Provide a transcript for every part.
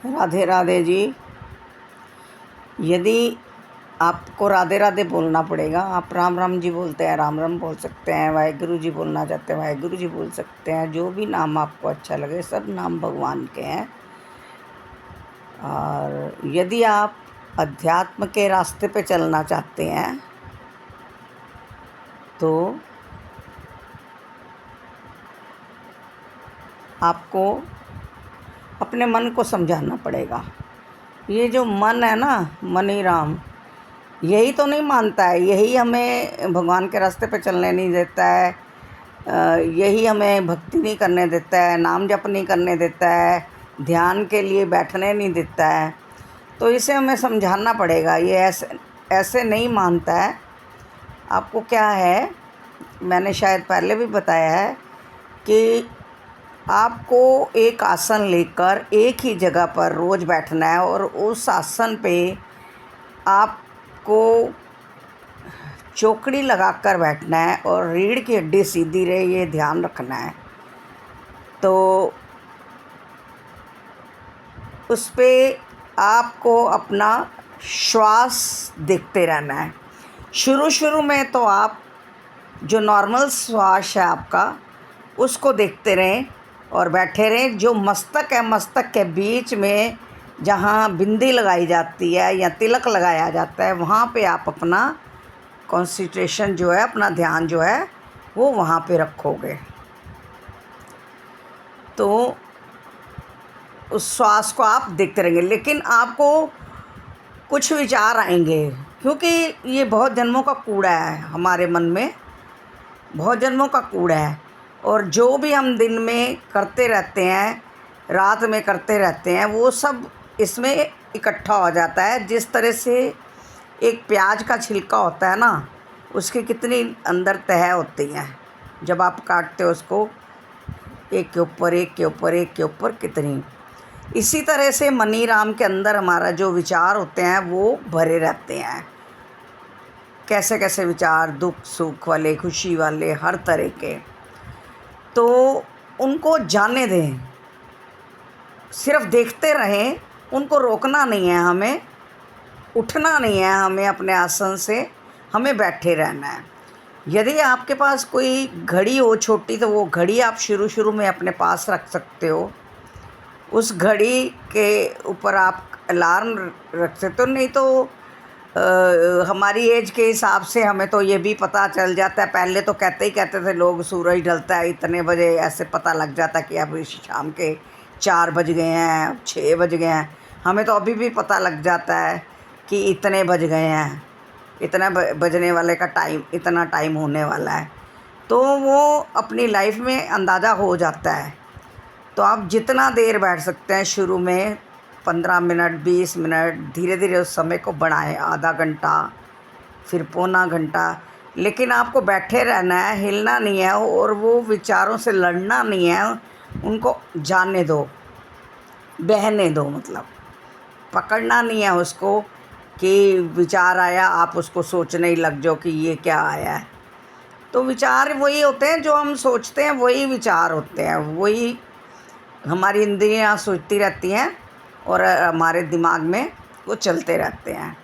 राधे राधे जी। यदि आपको राधे राधे बोलना पड़ेगा, आप राम राम जी बोलते हैं, राम राम बोल सकते हैं, वाहेगुरु जी बोलना चाहते हैं, वाहेगुरु जी बोल सकते हैं। जो भी नाम आपको अच्छा लगे, सब नाम भगवान के हैं। और यदि आप अध्यात्म के रास्ते पे चलना चाहते हैं तो आपको अपने मन को समझाना पड़ेगा। ये जो मन है ना, मनी राम, यही तो नहीं मानता है, यही हमें भगवान के रास्ते पे चलने नहीं देता है, यही हमें भक्ति नहीं करने देता है, नाम जप नहीं करने देता है, ध्यान के लिए बैठने नहीं देता है। तो इसे हमें समझाना पड़ेगा। ये ऐसे ऐसे नहीं मानता है। आपको क्या है, मैंने शायद पहले भी बताया है कि आपको एक आसन लेकर एक ही जगह पर रोज़ बैठना है और उस आसन पे आपको चौकड़ी लगाकर बैठना है और रीढ़ की हड्डी सीधी रहे, ये ध्यान रखना है। तो उस पे आपको अपना श्वास देखते रहना है। शुरू में तो आप जो नॉर्मल श्वास है आपका, उसको देखते रहें और बैठे रहें। जो मस्तक है, मस्तक के बीच में जहाँ बिंदी लगाई जाती है या तिलक लगाया जाता है, वहाँ पे आप अपना कंसंट्रेशन जो है, अपना ध्यान जो है, वो वहाँ पे रखोगे तो उस श्वास को आप देखते रहेंगे। लेकिन आपको कुछ विचार आएंगे, क्योंकि ये बहुत जन्मों का कूड़ा है हमारे मन में, बहुत जन्मों का कूड़ा है। और जो भी हम दिन में करते रहते हैं, रात में करते रहते हैं, वो सब इसमें इकट्ठा हो जाता है। जिस तरह से एक प्याज का छिलका होता है ना, उसकी कितनी अंदर तह होती हैं, जब आप काटते हो उसको, एक के ऊपर एक के ऊपर एक के ऊपर कितनी। इसी तरह से मनी राम के अंदर हमारा जो विचार होते हैं वो भरे रहते हैं। कैसे कैसे विचार, दुख सुख वाले, खुशी वाले, हर तरह के। तो उनको जाने दें, सिर्फ देखते रहें, उनको रोकना नहीं है हमें, उठना नहीं है हमें अपने आसन से, हमें बैठे रहना है। यदि आपके पास कोई घड़ी हो छोटी, तो वो घड़ी आप शुरू में अपने पास रख सकते हो। उस घड़ी के ऊपर आप अलार्म रख सकते हो। नहीं तो हमारी एज के हिसाब से हमें तो ये भी पता चल जाता है। पहले तो कहते थे लोग, सूरज ढलता है इतने बजे, ऐसे पता लग जाता है कि अब शाम के 4 बज गए हैं, 6 बज गए हैं। हमें तो अभी भी पता लग जाता है कि इतने बज गए हैं, इतना बजने वाले का टाइम, इतना टाइम होने वाला है। तो वो अपनी लाइफ में अंदाज़ा हो जाता है। तो आप जितना देर बैठ सकते हैं, शुरू में 15 मिनट, 20 मिनट, धीरे धीरे उस समय को बढ़ाएं, आधा घंटा, फिर पौना घंटा। लेकिन आपको बैठे रहना है, हिलना नहीं है और वो विचारों से लड़ना नहीं है। उनको जाने दो, बहने दो, मतलब पकड़ना नहीं है उसको कि विचार आया आप उसको सोचने ही लग जाओ कि ये क्या आया है। तो विचार वही होते हैं जो हम सोचते हैं, वही विचार होते हैं, वही हमारी इंद्रियां सोचती रहती हैं और हमारे दिमाग में वो चलते रहते हैं।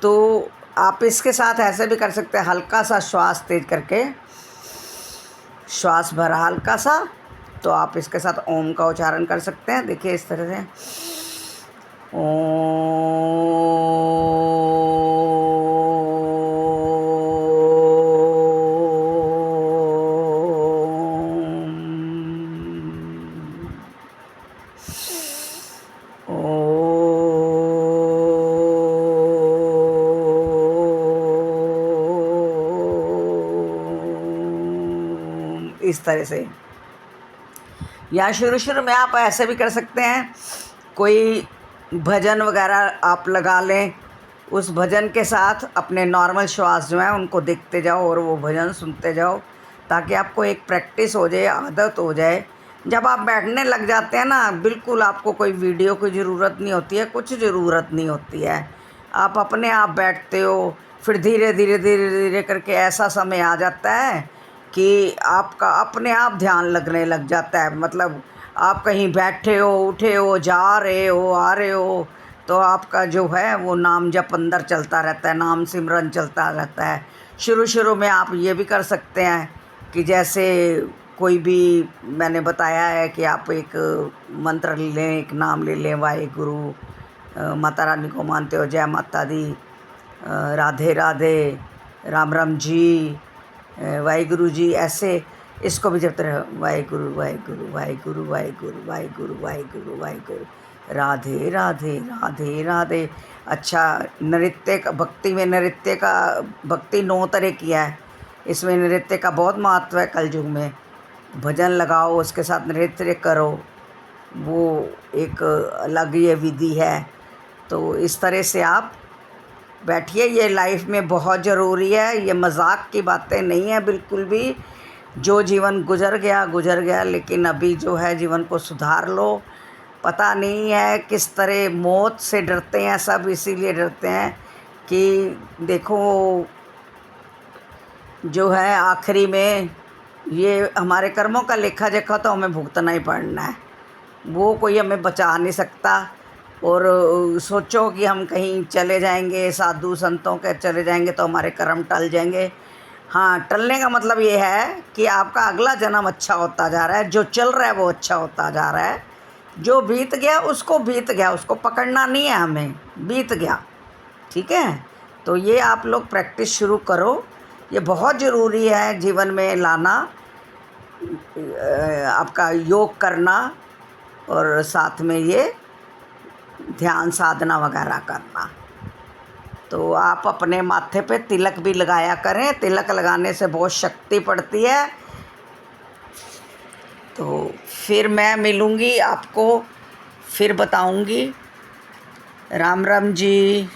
तो आप इसके साथ ऐसे भी कर सकते हैं, हल्का सा श्वास तेज करके, श्वास भरा हल्का सा, तो आप इसके साथ ओम का उच्चारण कर सकते हैं। देखिए इस तरह से, इस तरह से। या शुरू में आप ऐसे भी कर सकते हैं, कोई भजन वगैरह आप लगा लें, उस भजन के साथ अपने नॉर्मल श्वास जो हैं उनको देखते जाओ और वो भजन सुनते जाओ, ताकि आपको एक प्रैक्टिस हो जाए, आदत हो जाए। जब आप बैठने लग जाते हैं ना, बिल्कुल आपको कोई वीडियो की ज़रूरत नहीं होती है, कुछ ज़रूरत नहीं होती है, आप अपने आप बैठते हो। फिर धीरे धीरे धीरे धीरे करके ऐसा समय आ जाता है कि आपका अपने आप ध्यान लगने लग जाता है। मतलब आप कहीं बैठे हो, उठे हो, जा रहे हो, आ रहे हो, तो आपका जो है वो नाम जप अंदर चलता रहता है, नाम सिमरन चलता रहता है। शुरू शुरू में आप ये भी कर सकते हैं कि जैसे कोई भी मैंने बताया है कि आप एक मंत्र ले लें, एक नाम ले लें, वाहेगुरु, माता रानी को मानते हो, जय माता दी, राधे राधे, राम राम जी, वाहेगुरु जी, ऐसे इसको भी जपते रहो, वाहेगुरु वाहेगुरु वाहेगुरु वाहेगुरु वाहेगुरु वाहेगुरु वाहेगुरु, राधे राधे राधे राधे। अच्छा, नृत्य का, भक्ति में नृत्य का, भक्ति 9 तरह किया है, इसमें नृत्य का बहुत महत्व है। कलयुग में भजन लगाओ, उसके साथ नृत्य करो, वो एक अलग ये विधि है। तो इस तरह से आप बैठिए, ये लाइफ में बहुत ज़रूरी है, ये मजाक की बातें नहीं है बिल्कुल भी। जो जीवन गुजर गया, लेकिन अभी जो है जीवन को सुधार लो। पता नहीं है किस तरह मौत से डरते हैं सब, इसीलिए डरते हैं कि देखो जो है आखिरी में ये हमारे कर्मों का लेखा जोखा तो हमें भुगतना ही पड़ना है, वो कोई हमें बचा नहीं सकता। और सोचो कि हम कहीं चले जाएंगे, साधु संतों के चले जाएंगे तो हमारे कर्म टल जाएंगे। हाँ, टलने का मतलब ये है कि आपका अगला जन्म अच्छा होता जा रहा है, जो चल रहा है वो अच्छा होता जा रहा है। जो बीत गया उसको बीत गया, उसको पकड़ना नहीं है हमें, बीत गया, ठीक है। तो ये आप लोग प्रैक्टिस शुरू करो, ये बहुत ज़रूरी है जीवन में लाना, आपका योग करना और साथ में ये ध्यान साधना वगैरह करना। तो आप अपने माथे पे तिलक भी लगाया करें, तिलक लगाने से बहुत शक्ति पड़ती है। तो फिर मैं मिलूँगी आपको, फिर बताऊँगी। राम राम जी।